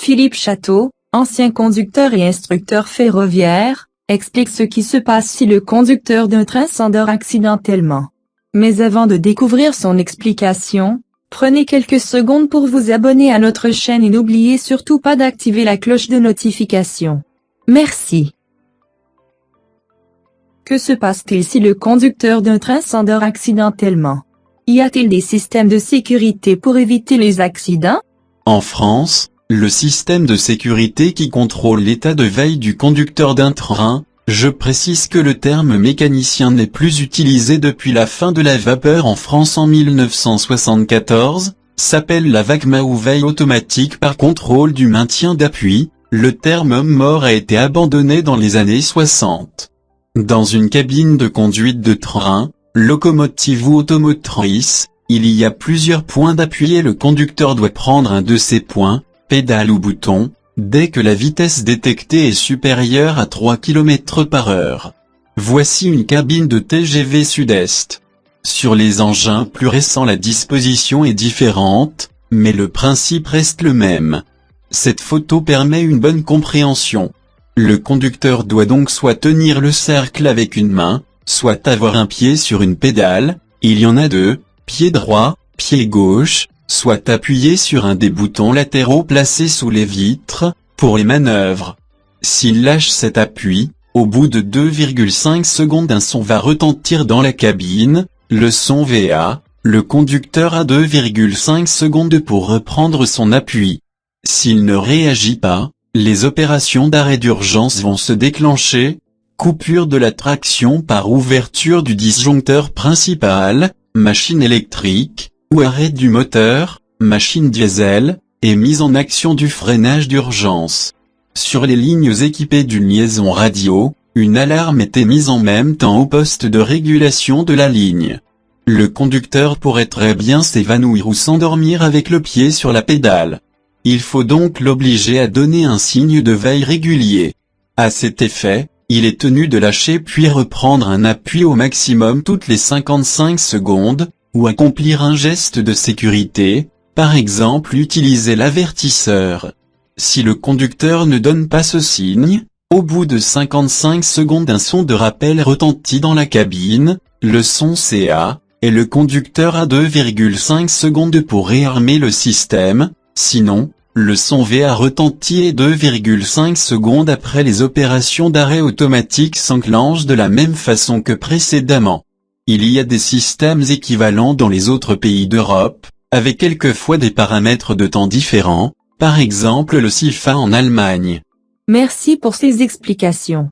Philippe Château, ancien conducteur et instructeur ferroviaire, explique ce qui se passe si le conducteur d'un train s'endort accidentellement. Mais avant de découvrir son explication, prenez quelques secondes pour vous abonner à notre chaîne et n'oubliez surtout pas d'activer la cloche de notification. Merci. Que se passe-t-il si le conducteur d'un train s'endort accidentellement? Y a-t-il des systèmes de sécurité pour éviter les accidents? En France, le système de sécurité qui contrôle l'état de veille du conducteur d'un train, je précise que le terme mécanicien n'est plus utilisé depuis la fin de la vapeur en France en 1974, s'appelle la VACMA ou veille automatique par contrôle du maintien d'appui. Le terme homme-mort a été abandonné dans les années 60. Dans une cabine de conduite de train, locomotive ou automotrice, il y a plusieurs points d'appui et le conducteur doit prendre un de ces points, pédale ou bouton, dès que la vitesse détectée est supérieure à 3 km/h. Voici une cabine de TGV Sud-Est. Sur les engins plus récents la disposition est différente, mais le principe reste le même. Cette photo permet une bonne compréhension. Le conducteur doit donc soit tenir le cercle avec une main, soit avoir un pied sur une pédale, il y en a deux, pied droit, pied gauche, soit appuyer sur un des boutons latéraux placés sous les vitres, pour les manœuvres. S'il lâche cet appui, au bout de 2,5 secondes un son va retentir dans la cabine, le son VA, le conducteur a 2,5 secondes pour reprendre son appui. S'il ne réagit pas, les opérations d'arrêt d'urgence vont se déclencher, coupure de la traction par ouverture du disjoncteur principal, machine électrique, ou arrêt du moteur, machine diesel, et mise en action du freinage d'urgence. Sur les lignes équipées d'une liaison radio, une alarme est émise en même temps au poste de régulation de la ligne. Le conducteur pourrait très bien s'évanouir ou s'endormir avec le pied sur la pédale. Il faut donc l'obliger à donner un signe de veille régulier. À cet effet, il est tenu de lâcher puis reprendre un appui au maximum toutes les 55 secondes, ou accomplir un geste de sécurité, par exemple utiliser l'avertisseur. Si le conducteur ne donne pas ce signe, au bout de 55 secondes un son de rappel retentit dans la cabine, le son CA, et le conducteur a 2,5 secondes pour réarmer le système, sinon, le son VA retentit et 2,5 secondes après les opérations d'arrêt automatique s'enclenchent de la même façon que précédemment. Il y a des systèmes équivalents dans les autres pays d'Europe, avec quelquefois des paramètres de temps différents, par exemple le SIFA en Allemagne. Merci pour ces explications.